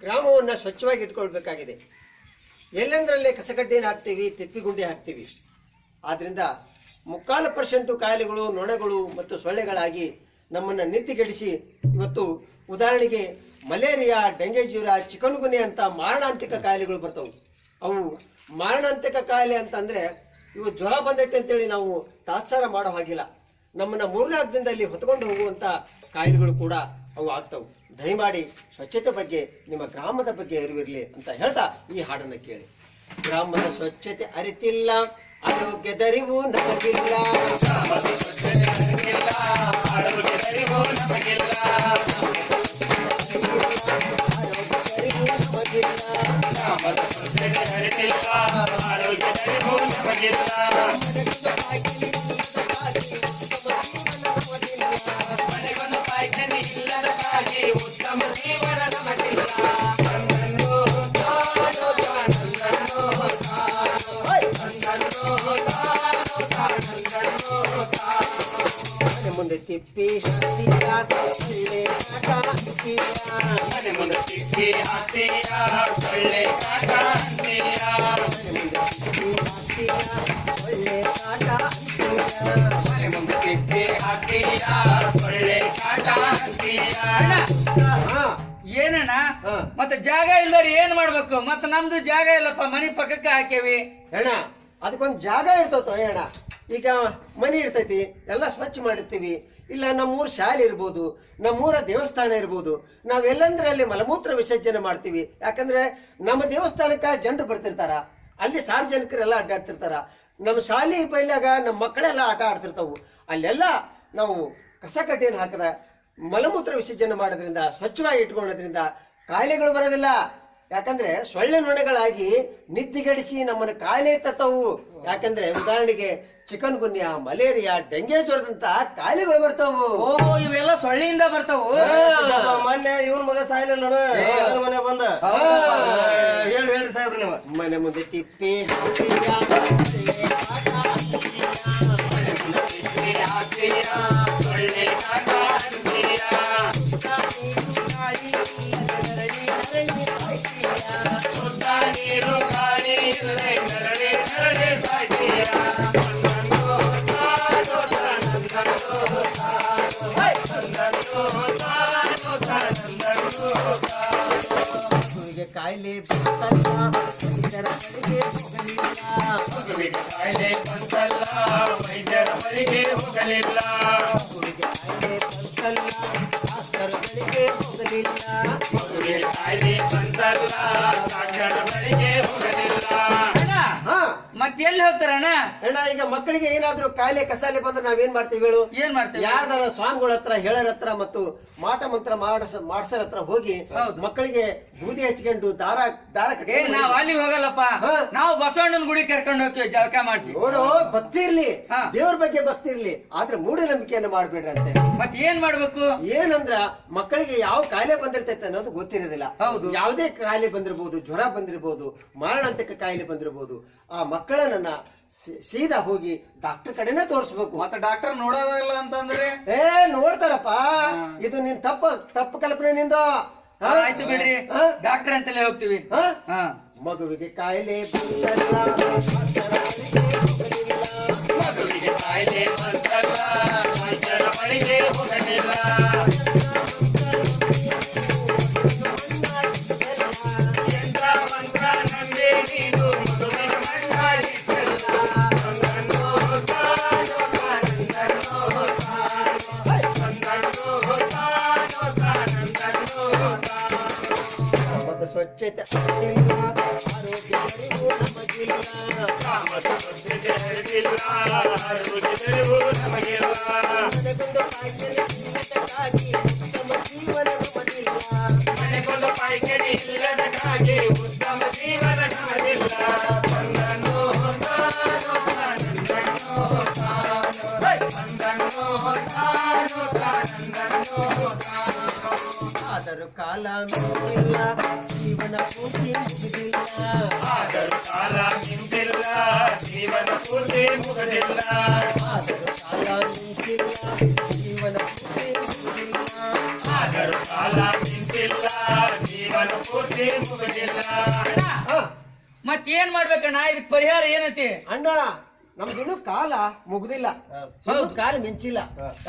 ಗ್ರಾಮವನ್ನು ಸ್ವಚ್ಛವಾಗಿ ಇಟ್ಕೊಳ್ಬೇಕಾಗಿದೆ. ಎಲ್ಲೆಂದರಲ್ಲೇ ಕಸಗಡ್ಡೆಯನ್ನು ಹಾಕ್ತೀವಿ, ತಿಪ್ಪಿಗುಂಡಿ ಹಾಕ್ತೀವಿ. ಆದ್ರಿಂದ 3% ಕಾಯಿಲೆಗಳು ನೊಣಗಳು ಮತ್ತು ಸೊಳ್ಳೆಗಳಾಗಿ ನಮ್ಮನ್ನು ನಿದ್ದಿಗೆಡಿಸಿ ಇವತ್ತು ಉದಾಹರಣೆಗೆ ಮಲೇರಿಯಾ, ಡೆಂಗೆ ಜ್ವರ, ಚಿಕನ್ ಗುನ್ಯಾ ಅಂತ ಮಾರಣಾಂತಿಕ ಕಾಯಿಲೆಗಳು ಬರ್ತವೆ. ಅವು ಮಾರಣಾಂತಿಕ ಕಾಯಿಲೆ ಅಂತಂದ್ರೆ ಇವು ಜ್ವರ ಬಂದೈತೆ ಅಂತೇಳಿ ನಾವು ತಾತ್ಸಾರ ಮಾಡೋ ಹಾಗಿಲ್ಲ. ನಮ್ಮನ್ನ 3-4 ದಿನದಲ್ಲಿ ಹೊತ್ಕೊಂಡು ಹೋಗುವಂತ ಕಾಯಿಲೆಗಳು ಕೂಡ ಅವು ಆಗ್ತವು. ದಯಮಾಡಿ ಸ್ವಚ್ಛತೆ ಬಗ್ಗೆ, ನಿಮ್ಮ ಗ್ರಾಮದ ಬಗ್ಗೆ ಅರಿವಿರಲಿ ಅಂತ ಹೇಳ್ತಾ ಈ ಹಾಡನ್ನು ಕೇಳಿ. ಗ್ರಾಮದ ಸ್ವಚ್ಛತೆ ಅರಿತಿಲ್ಲ, ಆರೋಗ್ಯದರಿವು ನಮಗಿಲ್ಲ. ಮುಂದೆ ತಿಪ್ಪಿ ಹತ್ತಿರ ಸೊಳ್ಳೆ ಕಾಟ ಅಂತೀರ, ಮುಂದೆ ತಿಪ್ಪಿ ಹತ್ತಿರ ಸೊಳ್ಳೆ ಕಾಟ ಅಂತೀರ, ಸೊಳ್ಳೆ ಕಾಟ ಅಂತೀರ, ಮುಂದೆ ತಿಪ್ಪಿ ಹತ್ತಿರ ಸೊಳ್ಳೆ ಕಾಟ ಅಂತೀರ. ಏನಣ್ಣ ಮತ್ತೆ ಜಾಗ ಇಲ್ದಾರಿ ಏನ್ ಮಾಡ್ಬೇಕು? ಮತ್ತ ನಮ್ದು ಜಾಗ ಇಲ್ಲಪ್ಪ, ಮನಿ ಪಕ್ಕಕ್ಕೆ ಹಾಕೇವಿ ಅಣ್ಣ. ಅದಕ್ಕೊಂದು ಜಾಗ ಇರ್ತೈತೋ ಅಣ್ಣ. ಈಗ ಮನೆ ಇರ್ತೈತಿ, ಎಲ್ಲ ಸ್ವಚ್ಛ ಮಾಡಿರ್ತೀವಿ. ಇಲ್ಲ ನಮ್ಮೂರ ಶಾಲೆ ಇರ್ಬೋದು, ನಮ್ಮೂರ ದೇವಸ್ಥಾನ ಇರ್ಬೋದು, ನಾವೆಲ್ಲಂದ್ರಲ್ಲಿ ಮಲಮೂತ್ರ ವಿಸರ್ಜನೆ ಮಾಡ್ತೀವಿ. ಯಾಕಂದ್ರೆ ನಮ್ಮ ದೇವಸ್ಥಾನಕ್ಕ ಜನರು ಬರ್ತಿರ್ತಾರ, ಅಲ್ಲಿ ಸಾರ್ವಜನಿಕರೆಲ್ಲ ಅಡ್ಡಾಡ್ತಿರ್ತಾರ. ನಮ್ಮ ಶಾಲೆ ಬೈಲಾಗ ನಮ್ಮ ಮಕ್ಕಳೆಲ್ಲ ಆಟ ಆಡ್ತಿರ್ತಾವು. ಅಲ್ಲೆಲ್ಲ ನಾವು ಕಸ ಕಡ್ಡಿಯನ್ನು ಹಾಕದ ಮಲಮೂತ್ರ ವಿಸರ್ಜನೆ ಮಾಡೋದ್ರಿಂದ, ಸ್ವಚ್ಛವಾಗಿ ಇಟ್ಕೊಳ್ಳೋದ್ರಿಂದ ಕಾಯಿಲೆಗಳು ಬರೋದಿಲ್ಲ. ಯಾಕಂದ್ರೆ ಸೊಳ್ಳೆ ನೊಣಗಳಾಗಿ ನಿದ್ದಿಗೆಡಿಸಿ ನಮ್ಮನ್ನು ಕಾಯಿಲೆ ತತ್ತವು. ಯಾಕಂದ್ರೆ ಉದಾಹರಣೆಗೆ ಚಿಕನ್ ಗುನ್ಯಾ, ಮಲೇರಿಯಾ, ಡೆಂಗೆ ಜ್ವರದಂತ ಕಾಯಿಲೆಗಳು ಬರ್ತಾವು. ಓಹೋ, ಇವೆಲ್ಲ ಸೊಳ್ಳೆಯಿಂದ ಬರ್ತಾವು. ಮೊನ್ನೆ ಇವನ್ ಮಗ ಸಾಯಿಲ್ಲ ಮನೆ ಬಂದ ಹೇಳಿ ಸಾಹೇಬ್ರಿ ನೀವು. ಮನೆ ಮುಂದೆ ತಿಪ್ಪಿ ಕಾಯಿಲೆ ಬಂತಲ್ಲ ವೈದ್ಯರ ಬಳಿಗೆ ಹೋಗಲಿಲ್ಲ, ಕಾಯಿಲೆ ಬಂತಲ್ಲ ವೈದ್ಯರ ಬಳಿಗೆ ಹೋಗಲಿಲ್ಲ, ಕಾಯಿಲೆ ಬಂತಲ್ಲ ಡಾಕ್ಟರ್ ಬಳಿಗೆ ಹೋಗಲಿಲ್ಲ, ಕಾಯಿಲೆ ಬಂತಲ್ಲ ಡಾಕ್ಟರ್ ಬಳಿಗೆ ಹೋಗಲಿಲ್ಲ. ಮತ್ತೆ ಎಲ್ಲಿ ಹೋಗ್ತಾರಣ್ಣ? ಅಣ್ಣ, ಈಗ ಮಕ್ಕಳಿಗೆ ಏನಾದ್ರೂ ಕಾಯಿಲೆ ಕಸಾಲೆ ಬಂದ್ರೆ ನಾವೇನ್ ಮಾಡ್ತೀವಿ ಹೇಳು? ಏನ್ ಮಾಡ್ತೀವಿ? ಯಾರ್ದಾರ ಸ್ವಾಮಿಗಳ ಹತ್ರ, ಹೇಳರ ಹತ್ರ ಮತ್ತು ಮಾಟ ಮಂತ್ರ ಮಾಡ್ಸರ ಹತ್ರ ಹೋಗಿ ಮಕ್ಕಳಿಗೆ ಬೂದಿ ಹಚ್ಕೊಂಡು ದಾರ ಕಟ್ಟಿ. ನಾವ್ ಅಲ್ಲಿ ಹೋಗಲ್ಲಪ್ಪ, ನಾವು ಬಸವಣ್ಣನ ಗುಡಿ ಕರ್ಕೊಂಡು ಹೋಗ್ತೀವಿ ಜಳಕ ಮಾಡಿಸಿ. ನೋಡು, ಭಕ್ತಿ ಇರ್ಲಿ, ದೇವ್ರ ಬಗ್ಗೆ ಭಕ್ತಿ ಇರ್ಲಿ, ಆದ್ರೆ ಮೂಢನಂಬಿಕೆಯನ್ನು ಮಾಡ್ಬೇಡ್ರಿ ಅಂತೆ. ಮತ್ತೆ ಏನ್ ಮಾಡ್ಬೇಕು? ಏನಂದ್ರ ಮಕ್ಕಳಿಗೆ ಯಾವ ಕಾಯಿಲೆ ಬಂದಿರ್ತೈತೆ ಅನ್ನೋದು ಗೊತ್ತಿರೋದಿಲ್ಲ. ಯಾವುದೇ ಕಾಯಿಲೆ ಬಂದಿರಬಹುದು, ಜ್ವರ ಬಂದಿರಬಹುದು, ಮಾರಣಾಂತಿಕ ಕಾಯಿಲೆ ಬಂದಿರಬಹುದು. ಆ ಮಕ್ಕಳನ್ನ ಸೀದಾ ಹೋಗಿ ಡಾಕ್ಟರ್ ಕಡೆನೆ ತೋರಿಸ್ಬೇಕು. ಮತ್ತೆ ಡಾಕ್ಟರ್ ನೋಡೋದಿಲ್ಲ ಅಂತಂದ್ರೆ ನೋಡ್ತಾರಪ್ಪ. ಇದು ನಿನ್ ತಪ್ಪು ಕಲ್ಪನೆ ನಿಂದ. ಆಯ್ತು ಬಿಡ್ರಿ, ಡಾಕ್ಟರ್ ಅಂತಲೇ ಹೋಗ್ತೀವಿ. ಮಗುವಿಗೆ ಕಾಯಿಲೆ ಬಂತಲ್ಲ, ಮಗುವಿಗೆ ಕಾಯಿಲೆ ಬಂತಲ್ಲ ವೈದ್ಯರ ಬಳಿಗೆ ಹೋಗಲಿಲ್ಲ, ಸ್ವಚ್ಛತೆ ಅರಿವಿಲ್ಲ, ಆರೋಗ್ಯದರಿವು ನಮಗಿಲ್ಲ, ಸ್ವಚ್ಛತೆ ಅರಿವಿಲ್ಲ, ಆರೋಗ್ಯದರಿವು ನಮಗಿಲ್ಲ, ಮನೆಗೊಂದು ಪಾಯ್ಖಾನೆ ಇಲ್ಲದಕ್ಕಾಗಿ ಉತ್ತಮ ಜೀವನ ನಮಗಿಲ್ಲ, ಮನೆಗೊಂದು ಪಾಯ್ಖಾನೆ ಇಲ್ಲದಕ್ಕಾಗಿ ಉತ್ತಮ ಜೀವನ ನಮಗಿಲ್ಲ. ಬಂದನು ತಾನು ತಾನಂದನು ಬಂದನು ತಾನು ತಾನಂದನು. ಆದರೂ ಕಾಲ ಮಿಂಚಿಲ್ಲ, ಜೀವನ ಪೂರ್ತಿ ಮುಗಿದಿಲ್ಲ, ಆದರೂ ಕಾಲ ನಿಂತಿಲ್ಲ ಜೀವನ ಪೂರ್ತಿ ಮುಗದಿಲ್ಲ ಆದರೂ ಕಾಲ ನಿಂತಿಲ್ಲ ಜೀವನ ಪೂರ್ತಿ ಮುಗಿದಿಲ್ಲ. ಆದರೂ ಕಾಲ ನಿಂತಿಲ್ಲ ಜೀವನ ಪೂರ್ತಿ ಮುಗದಿಲ್ಲ ಹಾ, ಮತ್ತೇನ್ ಮಾಡ್ಬೇಕಣ್ಣ ಇದಕ್ ಪರಿಹಾರ ಏನೈತಿ? ಅಣ್ಣ ನಮ್ದಿನ್ನೂ ಕಾಲ ಮುಗ್ದಿಲ್ಲ, ಇನ್ನೂ ಕಾಲ ಮಿಂಚಿಲ್ಲ.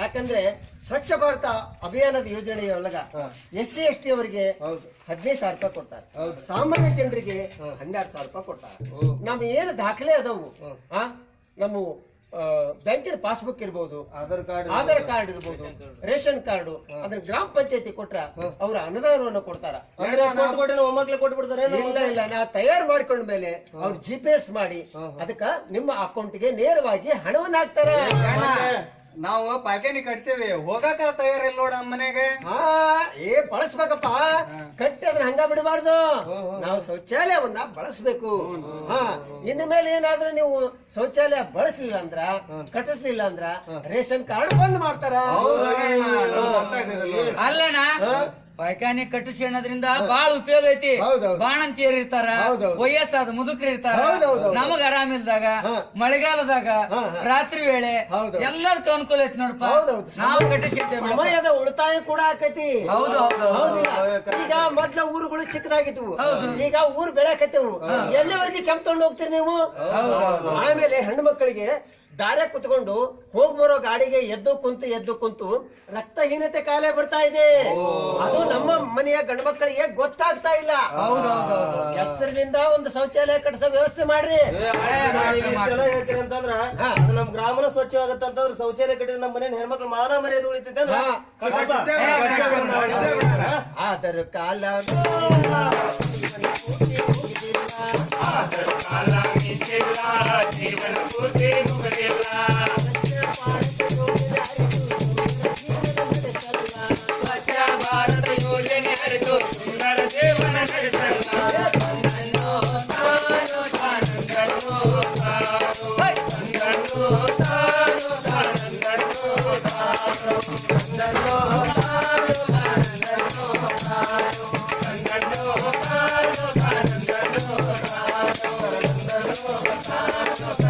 ಯಾಕಂದ್ರೆ ಸ್ವಚ್ಛ ಭಾರತ ಅಭಿಯಾನದ ಯೋಜನೆಯೊಳಗ SC ST ಅವರಿಗೆ 15,000 ರೂಪಾಯಿ ಕೊಡ್ತಾರೆ, ಸಾಮಾನ್ಯ ಜನರಿಗೆ 12,000 ರೂಪಾಯಿ ಕೊಡ್ತಾರೆ. ನಮ್ ಏನು ದಾಖಲೆ ಅದಾವು, ನಮ್ಮ ಬ್ಯಾಂಕಿನ ಪಾಸ್ಬುಕ್ ಇರ್ಬೋದು, ಆಧಾರ್ ಕಾರ್ಡ್ ಇರ್ಬೋದು, ರೇಷನ್ ಕಾರ್ಡ್, ಅದನ್ನ ಗ್ರಾಮ ಪಂಚಾಯತಿ ಕೊಟ್ರ ಅವ್ರ ಅನುದಾನವನ್ನು ಕೊಡ್ತಾರ. ಒಮ್ಮಕ್ಲೆ ಕೊಟ್ಬಿಡ್ತಾರೆ. ಇಲ್ಲ ಇಲ್ಲ, ನಾ ತಯಾರು ಮಾಡ್ಕೊಂಡ ಮೇಲೆ ಅವ್ರು GPS ಮಾಡಿ ಅದಕ್ಕ ನಿಮ್ಮ ಅಕೌಂಟ್ಗೆ ನೇರವಾಗಿ ಹಣವನ್ನ ಹಾಕ್ತಾರ. ನಾವು ಪಾಯ್ಕಾನಿ ಕಟ್ಸೇವಿ, ಹೋಗಾಕ ತಯಾರಿಲ್ಲ ನೋಡ ನಮ್ಮ ಮನೆಗೆ. ಬಳಸ್ಬೇಕಪ್ಪ, ಕಟ್ಟಿ ಅದನ್ನ ಹಂಗ ಬಿಡಬಾರ್ದು. ನಾವು ಶೌಚಾಲಯವನ್ನ ಬಳಸ್ಬೇಕು. ಇನ್ನು ಮೇಲೆ ಏನಾದ್ರೂ ನೀವು ಶೌಚಾಲಯ ಬಳಸಲಿಲ್ಲ ಅಂದ್ರ, ಕಟ್ಟಿಸ್ಲಿಲ್ಲ ಅಂದ್ರ ರೇಷನ್ ಕಾರ್ಡ್ ಬಂದ್ ಮಾಡ್ತಾರ. ಅಲ್ಲಣ್ಣ ಪಾಯ್ಕಾನಿ ಕಟ್ಟಿಸಿ ಅನ್ನೋದ್ರಿಂದ ಬಾಳ ಉಪಯೋಗ ಐತಿ. ಬಾಣಂತಿಯರ್ ಇರ್ತಾರ, ವಯಸ್ಸಾದ ಮುದುಕರು ಇರ್ತಾರ, ನಮಗ ಆರಾಮಿಲ್ದಾಗ, ಮಳೆಗಾಲದಾಗ, ರಾತ್ರಿ ವೇಳೆ ಎಲ್ಲದಕ್ಕೂ ಅನುಕೂಲ ಐತಿ ನೋಡಪ್ಪ. ನಾವು ಕಟ್ಟಿಸಿರ್ತೇವೆ. ಸಮಯದ ಉಳಿತಾಯ ಕೂಡ ಆಕೈತಿ. ಈಗ ಮೊದ್ಲ ಊರುಗಳು ಚಿಕ್ಕದಾಗಿದ್ವು, ಈಗ ಊರು ಬೆಳಕತ್ತೇವು. ಎಲ್ಲಿವರೆಗೆ ಚಂಪ್ತೊಂಡು ಹೋಗ್ತೀರಿ ನೀವು? ಆಮೇಲೆ ಹೆಣ್ಣು ಮಕ್ಕಳಿಗೆ ದಾರ ಕುತ್ಕೊಂಡು ಹೋಗ್ ಬರೋ ಗಾಡಿಗೆ ಎದ್ದು ಕುಂತು ರಕ್ತಹೀನತೆ ಕಾಯಿಲೆ ಬರ್ತಾ ಇದೆ. ಅದು ನಮ್ಮ ಮನೆಯ ಗಂಡು ಮಕ್ಕಳಿಗೆ ಗೊತ್ತಾಗ್ತಾ ಇಲ್ಲ. ಎಚ್ಚರದಿಂದ ಒಂದು ಶೌಚಾಲಯ ಕಟ್ಟಿಸೋ ವ್ಯವಸ್ಥೆ ಮಾಡ್ರಿ. ಹೇಳ್ತೀರಿ ಅಂತಂದ್ರ ನಮ್ ಗ್ರಾಮನ ಸ್ವಚ್ಛವಾಗತ್ತಂತಂದ್ರ ಶೌಚಾಲಯ ಕಟ್ಟಿದ್ರೆ ನಮ್ಮ ಮನೆ ಹೆಣ್ಮಕ್ಳು ಮಾನ ಮರ್ಯಾದೆ ಉಳಿತೈತೆ ಅಂದ್ರ ಆದರೂ ಕಾಲ ಆದರೂ ಕಾಲ ನಿಂತಿಲ್ಲ ಜೀವನ ಪೂರ್ತಿ ಮುಗದಿಲ್ಲ ಸ್ವಚ್ಛ ಭಾರತ ಯೋಜನೆ ಅರಿತು ಸುಂದರ ಜೀವನ ನಡೆಸಲ್ಲ ಕಾಲ